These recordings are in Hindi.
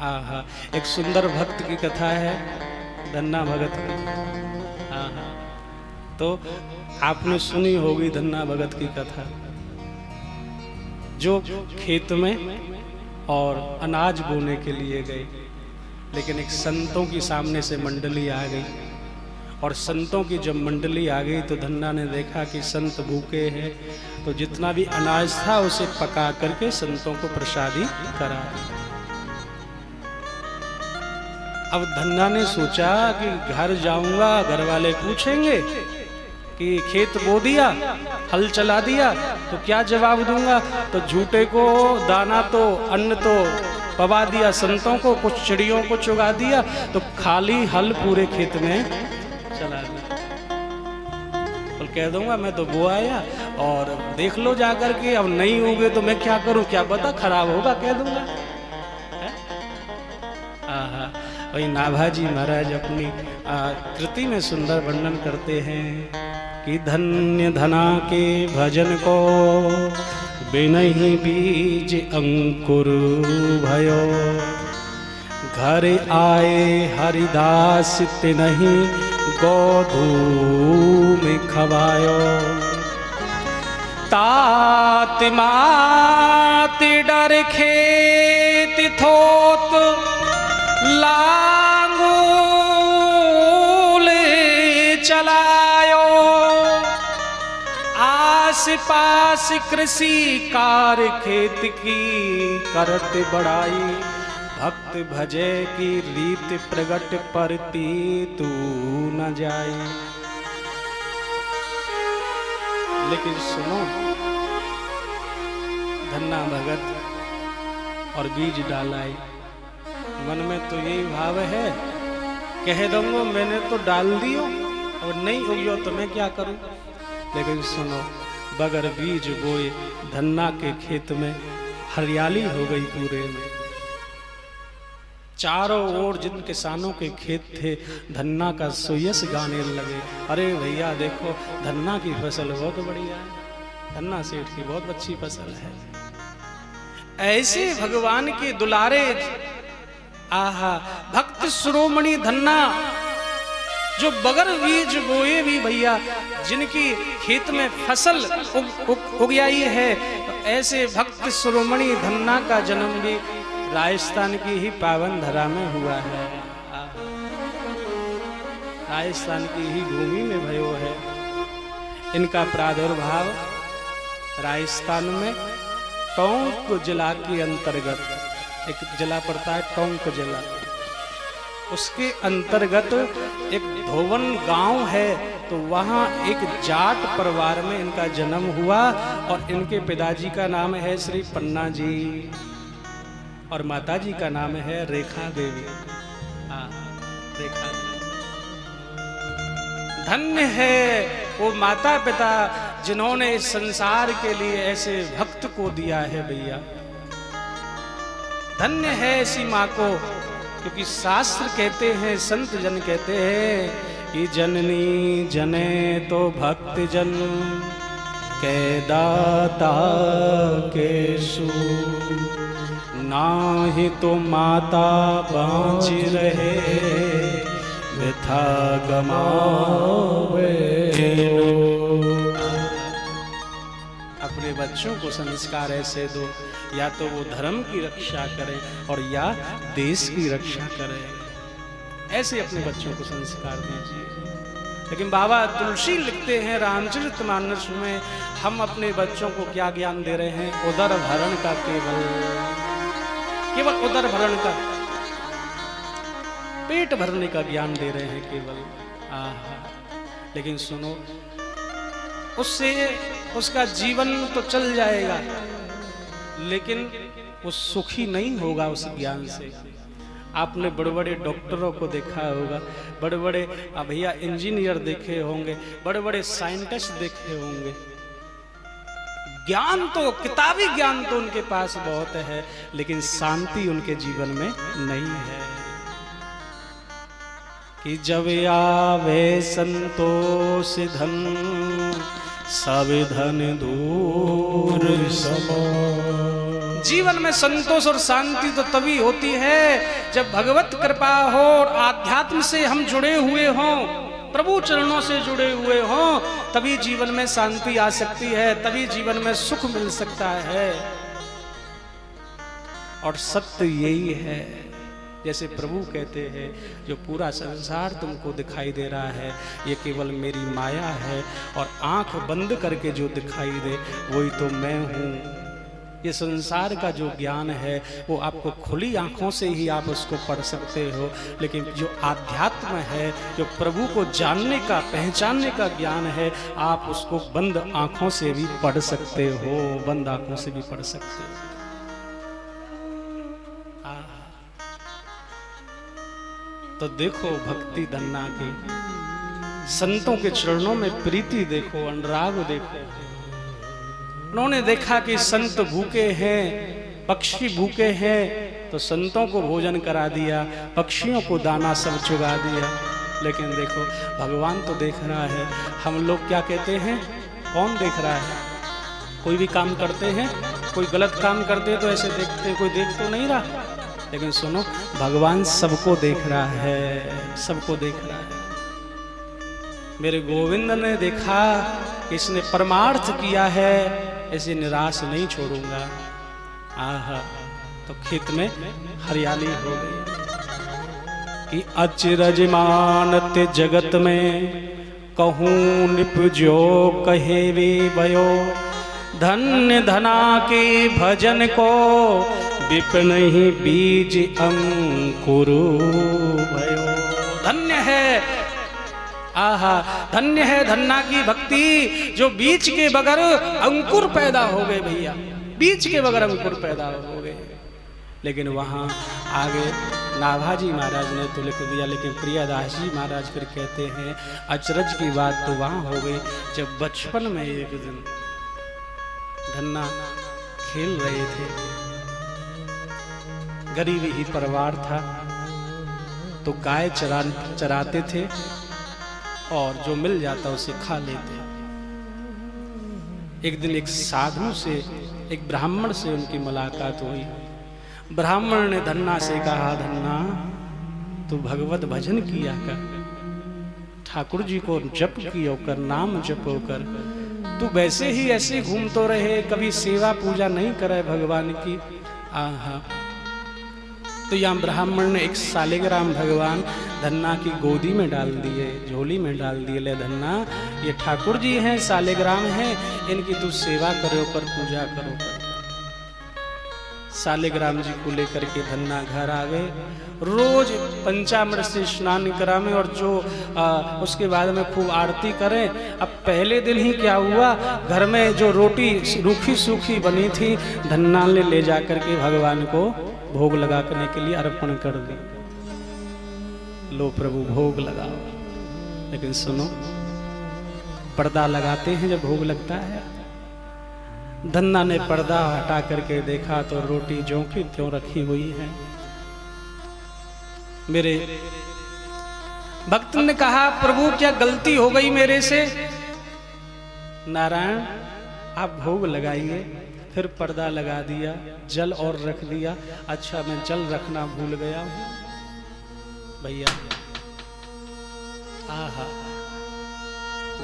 आहा, एक सुंदर भक्त की कथा है, धन्ना भगत की। आहा, तो आपने सुनी होगी धन्ना भगत की कथा, जो खेत में और अनाज बोने के लिए गए, लेकिन एक संतों की सामने से मंडली आ गई। और संतों की जब मंडली आ गई तो धन्ना ने देखा कि संत भूखे हैं, तो जितना भी अनाज था उसे पका करके संतों को प्रसादी करा। अब धन्ना ने सोचा कि घर जाऊंगा, घर वाले पूछेंगे कि खेत बो दिया, हल चला दिया, तो क्या जवाब दूंगा। तो झूठे को दाना तो अन्न तो पवा दिया संतों को, कुछ चिड़ियों को चुगा दिया, तो खाली हल पूरे खेत में चला दिया। तो कह दूंगा मैं तो बो आया और देख लो जाकर के, अब नहीं होंगे तो मैं क्या करूं, क्या पता खराब होगा, कह दूंगा। आहा, वही नाभाजी महाराज अपनी कृति में सुंदर वर्णन करते हैं कि धन्य धना के भजन को बिनहि बीज अंकुर भयो, घर आए हरिदास तिनहि गोधूम खवायो। तात मात डर खेत थोत लांगूल चलायो, आस पास कृषि कार खेत की करत बढ़ाई, भक्त भजे की रीत प्रगट परती तू न जाई। लेकिन सुनो, धन्ना भगत और बीज डालाई, मन में तो यही भाव है, कह दूंगा मैंने तो डाल दियो और नहीं उगियो तो मैं क्या करूं। लेकिन सुनो, बगैर बीज बोए धन्ना के खेत में हरियाली हो गई पूरे में। चारों ओर जिन किसानों के खेत थे धन्ना का सुयस गाने लगे, अरे भैया देखो धन्ना की फसल बहुत बढ़िया है, धन्ना सेठ की बहुत अच्छी फसल है। ऐसे भगवान के दुलारे आहा भक्त शिरोमणि धन्ना, जो बगैर बीज बोए भी भैया जिनकी खेत में फसल उग आई है, तो ऐसे भक्त शिरोमणि धन्ना का जन्म भी राजस्थान की ही पावन धरा में हुआ है। राजस्थान की ही भूमि में भयो है। इनका प्रादुर्भाव राजस्थान में टोंक जिला के अंतर्गत, एक जिला पड़ता है टोंक जिला, उसके अंतर्गत एक धोवन गांव है, तो वहाँ एक जाट परिवार में इनका जन्म हुआ। और इनके पिताजी का नाम है श्री पन्ना जी और माताजी का नाम है रेखा देवी। रेखा देवी धन्य है वो माता पिता जिन्होंने इस संसार के लिए ऐसे भक्त को दिया है भैया। धन्य है ऐसी माँ को, क्योंकि शास्त्र कहते हैं, संत जन कहते हैं कि जननी जने तो भक्त जन के दाता के सु, नाहि तो माता बाँच रहे वृथा गमावे। अपने बच्चों को संस्कार ऐसे दो, या तो वो धर्म की रक्षा करें और या देश की रक्षा करें, ऐसे अपने बच्चों को संस्कार दीजिए। लेकिन बाबा तुलसी लिखते हैं रामचरितमानस में, हम अपने बच्चों को क्या ज्ञान दे रहे हैं, उदर भरण का, केवल उदर भरण का, पेट भरने का ज्ञान दे रहे हैं केवल। आहा, लेकिन सुनो, उससे उसका जीवन तो चल जाएगा, लेकिन वो सुखी नहीं होगा उस ज्ञान से। आपने बड़े बड़े डॉक्टरों को देखा होगा, बड़े बड़े भैया इंजीनियर देखे होंगे, बड़े बड़े साइंटिस्ट देखे होंगे, ज्ञान तो, किताबी ज्ञान तो उनके पास बहुत है, लेकिन शांति उनके जीवन में नहीं है। कि जब आवे संतोष धन सब धन दूर समो, जीवन में संतोष और शांति तो तभी होती है जब भगवत कृपा हो और आध्यात्म से हम जुड़े हुए हों, प्रभु चरणों से जुड़े हुए हों, तभी जीवन में शांति आ सकती है, तभी जीवन में सुख मिल सकता है। और सत्य यही है, जैसे प्रभु कहते हैं, जो पूरा संसार तुमको दिखाई दे रहा है ये केवल मेरी माया है, और आंख बंद करके जो दिखाई दे वही तो मैं हूँ। ये संसार का जो ज्ञान है वो आपको खुली आंखों से ही आप उसको पढ़ सकते हो, लेकिन जो आध्यात्म है, जो प्रभु को जानने का, पहचानने का ज्ञान है, आप उसको बंद आंखों से भी पढ़ सकते हो, बंद आंखों से भी पढ़ सकते हो। तो देखो भक्ति धन्ना की, संतों के चरणों में प्रीति देखो, अनुराग देखो। उन्होंने देखा कि संत भूखे हैं, पक्षी भूखे हैं, तो संतों को भोजन करा दिया, पक्षियों को दाना सब चुगा दिया। लेकिन देखो भगवान तो देख रहा है, हम लोग क्या कहते हैं, कौन देख रहा है? कोई भी काम करते हैं, कोई गलत काम करते हैं तो ऐसे देखते हैं, कोई देख तो नहीं रहा। लेकिन सुनो, भगवान सबको देख रहा है, सबको देख रहा है। मेरे गोविंद ने देखा कि इसने परमार्थ किया है, ऐसे निराश नहीं छोड़ूंगा। आहा, तो खेत में हरियाली हो गई कि अचरज मानत जगत में कहूँ निपजो कहे वे भयो, धन्य धना के भजन को विपिन ही बीज अंकुरु भयो। धन्य है, आहा, धन्य है धन्ना की भक्ति जो बीज के बगैर अंकुर पैदा हो गए भैया, बीज के बगैर अंकुर पैदा हो गए। लेकिन वहाँ आगे नाभाजी महाराज ने तो लिख दिया, लेकिन प्रियादास जी महाराज फिर कहते हैं अचरज की बात तो वहाँ हो गई जब बचपन में एक दिन धन्ना खेल रहे थे, गरीब ही परिवार था, तो गाय चराते थे और जो मिल जाता उसे खा लेते। एक दिन एक साधु से, एक ब्राह्मण से उनकी मुलाकात हुई। ब्राह्मण ने धन्ना से कहा, धन्ना तू भगवत भजन किया कर, ठाकुर जी को जप किया कर, नाम जपो कर, तू वैसे ही ऐसे घूमतो रहे, कभी सेवा पूजा नहीं करे भगवान की। आहा, तो यहाँ ब्राह्मण ने एक सालिग्राम भगवान धन्ना की गोदी में डाल दिए, झोली में डाल दिए। ले धन्ना, ये ठाकुर जी हैं, सालिग्राम हैं, इनकी तू सेवा करो कर, पूजा करो कर। सालिग्राम जी को लेकर के धन्ना घर आ गए। रोज पंचामृत से स्नान करावें और जो उसके बाद में खूब आरती करें। अब पहले दिन ही क्या हुआ, घर में जो रोटी रूखी सूखी बनी थी, धन्ना ने ले जा करके भगवान को भोग लगाने के लिए अर्पण कर दी। लो प्रभु भोग लगाओ। लेकिन सुनो, पर्दा लगाते हैं जब भोग लगता है। धन्ना ने पर्दा हटा करके देखा तो रोटी ज्यों की त्यों रखी हुई है। मेरे भक्त ने कहा, प्रभु क्या गलती हो गई मेरे से? नारायण आप भोग लगाइए। फिर पर्दा लगा दिया, जल और रख दिया। अच्छा मैं जल रखना भूल गया हूं भैया। आहा,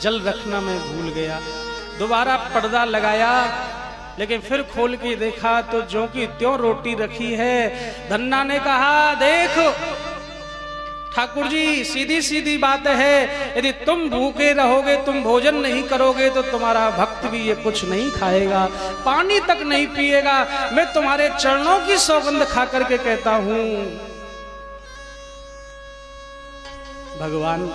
जल रखना मैं भूल गया। दोबारा पर्दा लगाया, लेकिन फिर खोल के देखा तो ज्यों की त्यों रोटी रखी है। धन्ना ने कहा, देखो ठाकुर जी सीधी सीधी बात है, यदि तुम भूखे रहोगे, तुम भोजन नहीं करोगे तो तुम्हारा भक्त भी ये कुछ नहीं खाएगा, पानी तक नहीं पिएगा। मैं तुम्हारे चरणों की सौगंध खा करके कहता हूं। भगवान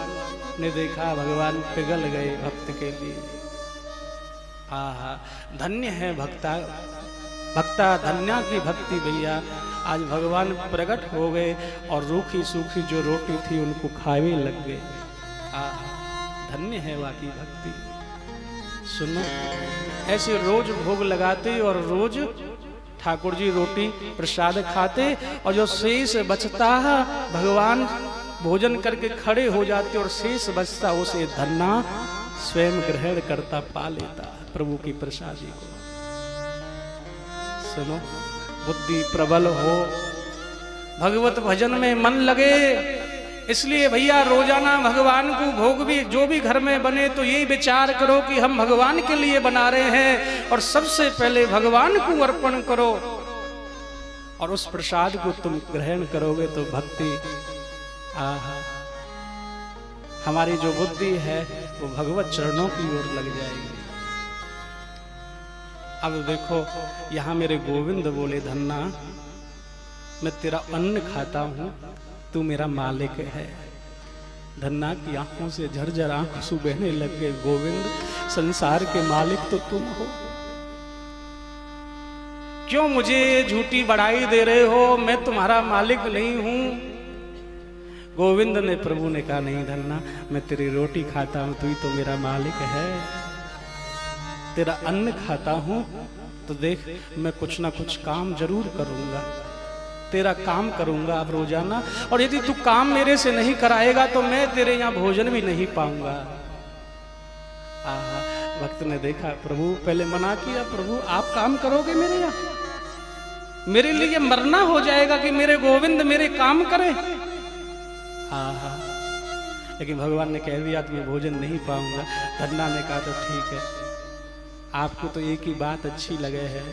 ने देखा, भगवान पिघल गए भक्त के लिए। आहा, धन्य है भक्ता, भक्ता धन्या की भक्ति भैया। आज भगवान प्रकट हो गए और रूखी सूखी जो रोटी थी उनको खावे लग गए। धन्य है वाकी भक्ति। सुनो, ऐसे रोज भोग लगाते और रोज ठाकुर जी रोटी प्रसाद खाते, और जो शेष बचता भगवान भोजन करके खड़े हो जाते और शेष बचता उसे धन्ना स्वयं ग्रहण करता, पा लेता प्रभु की प्रसादी को। सुनो, बुद्धि प्रबल हो, भगवत भजन में मन लगे। इसलिए भैया रोजाना भगवान को भोग भी जो भी घर में बने तो यही विचार करो कि हम भगवान के लिए बना रहे हैं और सबसे पहले भगवान को अर्पण करो, और उस प्रसाद को तुम ग्रहण करोगे तो भक्ति आहा, हमारी जो बुद्धि है वो भगवत चरणों की ओर लग जाएगी। अब देखो यहां मेरे गोविंद बोले, धन्ना मैं तेरा अन्न खाता हूं, तू मेरा मालिक है। धन्ना की आंखों से झरझर आंसू बहने लग गए। गोविंद, संसार के मालिक तो तुम हो, क्यों मुझे झूठी बड़ाई दे रहे हो? मैं तुम्हारा मालिक नहीं हूं। गोविंद ने, प्रभु ने कहा, नहीं धन्ना, मैं तेरी रोटी खाता हूं, तू ही तो मेरा मालिक है। तेरा अन्न खाता हूं तो देख मैं कुछ ना कुछ काम जरूर करूंगा, तेरा काम करूंगा अब रोजाना, और यदि तू काम मेरे से नहीं कराएगा तो मैं तेरे यहाँ भोजन भी नहीं पाऊंगा। आहा, भक्त ने देखा प्रभु पहले मना किया, प्रभु आप काम करोगे मेरे यहाँ? मेरे लिए मरना हो जाएगा कि मेरे गोविंद मेरे काम करे। आहा, लेकिन भगवान ने कह दिया तो मैं भोजन नहीं पाऊंगा। धन्ना ने कहा तो ठीक है, आपको तो एक ही बात अच्छी लगे है,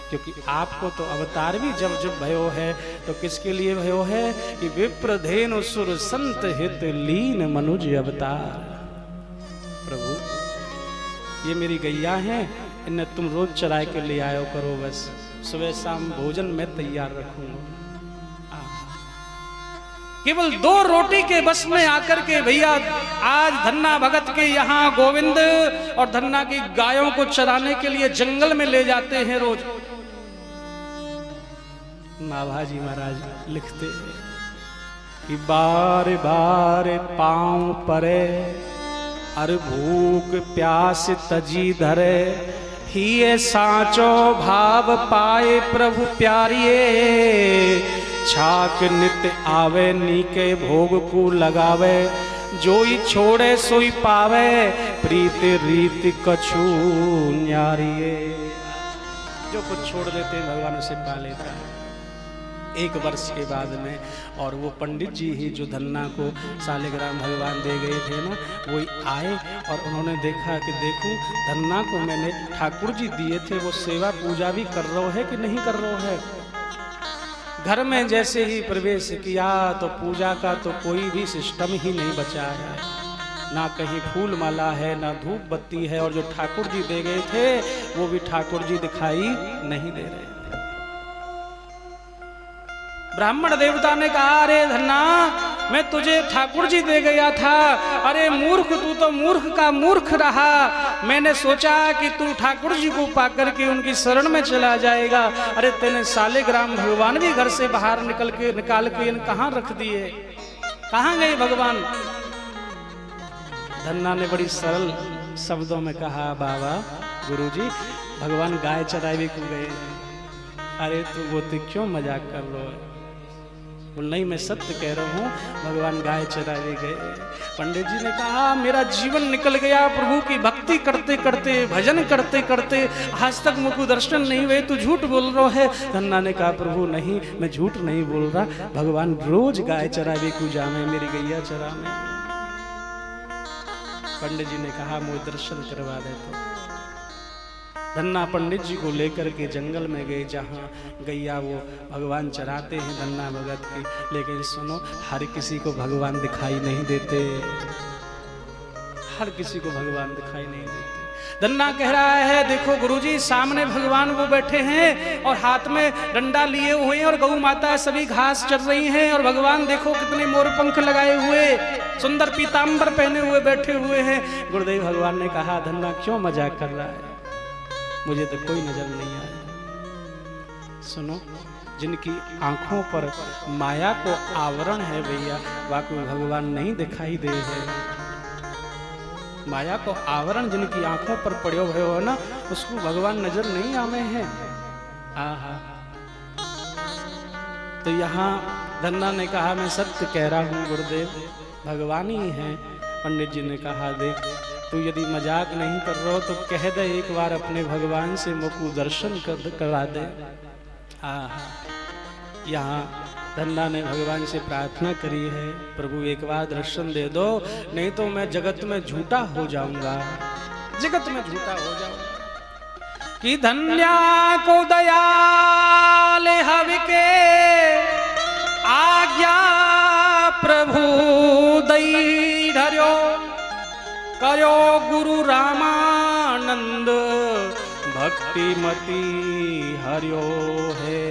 क्योंकि आपको तो अवतार भी जब जब भयो है तो किसके लिए भयो है कि विप्रधेनु सुर संत हित लीन मनुज अवतार। प्रभु ये मेरी गैया हैं, इन्हें तुम रोज चराए के ले आयो करो, बस सुबह शाम भोजन मैं तैयार रखूंगा। केवल 2 रोटी के बस में आकर के भैया आज धन्ना भगत के यहाँ गोविंद और धन्ना की गायों को चराने के लिए जंगल में ले जाते हैं रोज। नाभाजी महाराज लिखते हैं कि बार बार पांव परे, अर भूख प्यास तजी धरे, ही साचो भाव पाए प्रभु प्यारिये, छाक नित्य आवे नीके भोग को लगावे, जोई छोड़े सोई पावे, प्रीत रीति कछु न्यारिये। जो कुछ छोड़ देते हैं भगवान उसे पा लेता है। 1 वर्ष के बाद में, और वो पंडित जी ही जो धन्ना को सालिग्राम भगवान दे गए थे ना, वो आए और उन्होंने देखा कि देखूं धन्ना को मैंने ठाकुर जी दिए थे, वो सेवा पूजा भी कर रहा है कि नहीं कर रहा है। घर में जैसे ही प्रवेश किया तो पूजा का तो कोई भी सिस्टम ही नहीं बचा है, ना कहीं फूल माला है, ना धूप बत्ती है, और जो ठाकुर जी दे गए थे वो भी ठाकुर जी दिखाई नहीं दे रहे। ब्राह्मण देवता ने कहा, अरे धन्ना मैं तुझे ठाकुर जी दे गया था, अरे मूर्ख तू तो मूर्ख का मूर्ख रहा। मैंने सोचा कि तू ठाकुर जी को पाकर के उनकी शरण में चला जाएगा, अरे तेने सालिग्राम भगवान भी घर से बाहर निकाल के कहाँ रख दिए, कहाँ गए भगवान? धन्ना ने बड़ी सरल शब्दों में कहा, बाबा गुरुजी भगवान गाय चरावे को गए। अरे तू वो तो क्यों मजाक कर लो? बोल नहीं मैं सत्य कह रहा हूँ, भगवान गाय चरावे गए। पंडित जी ने कहा मेरा जीवन निकल गया प्रभु की भक्ति करते करते, भजन करते करते, आज तक मुझको दर्शन नहीं हुए, तू झूठ बोल रहा है। धन्ना ने कहा प्रभु नहीं मैं झूठ नहीं बोल रहा, भगवान रोज गाय चरावे को जावे, मेरी गैया चरा में। पंडित जी ने कहा मुझे दर्शन करवा दे। तो धन्ना पंडित जी को लेकर के जंगल में गए जहाँ गैया वो भगवान चराते हैं धन्ना भगत की। लेकिन सुनो, हर किसी को भगवान दिखाई नहीं देते, हर किसी को भगवान दिखाई नहीं देते। धन्ना कह रहा है देखो गुरुजी सामने भगवान वो बैठे हैं और हाथ में डंडा लिए हुए हैं और गौ माता सभी घास चर रही हैं, और भगवान देखो कितने मोर पंख लगाए हुए, सुंदर पीताम्बर पहने हुए बैठे हुए हैं। गुरुदेव भगवान ने कहा धन्ना क्यों मजाक कर रहा है, मुझे तो कोई नजर नहीं आया। सुनो, जिनकी आंखों पर माया को आवरण है भैया, वाकई भगवान नहीं दिखाई दे है। माया को आवरण जिनकी आंखों पर पड़े हुए हो ना, उसको भगवान नजर नहीं आवे हैं। आहा, तो यहाँ धन्ना ने कहा मैं सत्य कह रहा हूँ गुरुदेव, भगवान ही है। पंडित जी ने कहा देख तू यदि मजाक नहीं कर रहा हो तो कह दे एक बार अपने भगवान से मुझको दर्शन करा दे। यहाँ धन्ना ने भगवान से प्रार्थना करी है, प्रभु एक बार दर्शन दे दो, नहीं तो मैं जगत में झूठा हो जाऊंगा, जगत में झूठा हो जाऊंगा। कि धन्या को दयाल हविके आज्ञा प्रभु दई धर्यो, करो गुरु रामानंद भक्तिमती हरियो है।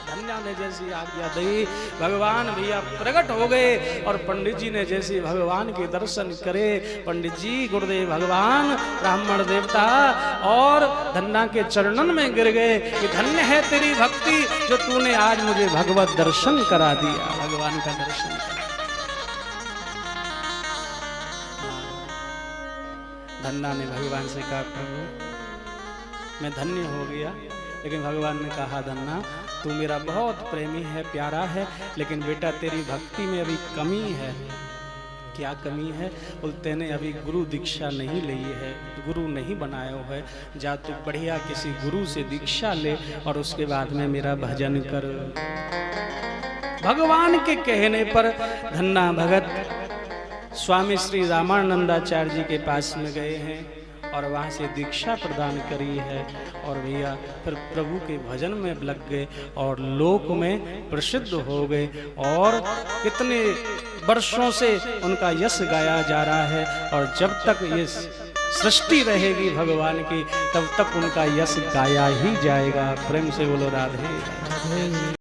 धन्या ने जैसी आज्ञा दी, भगवान भैया प्रकट हो गए और पंडित जी ने जैसे भगवान के दर्शन करे, पंडित जी गुरुदेव भगवान ब्राह्मण देवता और धन्ना के चरणन में गिर गए कि धन्य है तेरी भक्ति जो तूने आज मुझे भगवत दर्शन करा दिया, भगवान का दर्शन करा। धन्ना ने भगवान से कहा प्रभु मैं धन्य हो गया, लेकिन भगवान ने कहा धन्ना तू मेरा बहुत प्रेमी है, प्यारा है, लेकिन बेटा तेरी भक्ति में अभी कमी है। क्या कमी है? बोलते ने अभी गुरु दीक्षा नहीं ली है, गुरु नहीं बनाया हुआ है, जा तू बढ़िया किसी गुरु से दीक्षा ले और उसके बाद में मेरा भजन कर। भगवान के कहने पर धन्ना भगत स्वामी श्री रामानंदाचार्य जी के पास में गए हैं और वहाँ से दीक्षा प्रदान करी है और भैया फिर प्रभु के भजन में लग गए और लोक में प्रसिद्ध हो गए और कितने वर्षों से उनका यश गाया जा रहा है और जब तक ये सृष्टि रहेगी भगवान की तब तक उनका यश गाया ही जाएगा। प्रेम से बोलो राधे।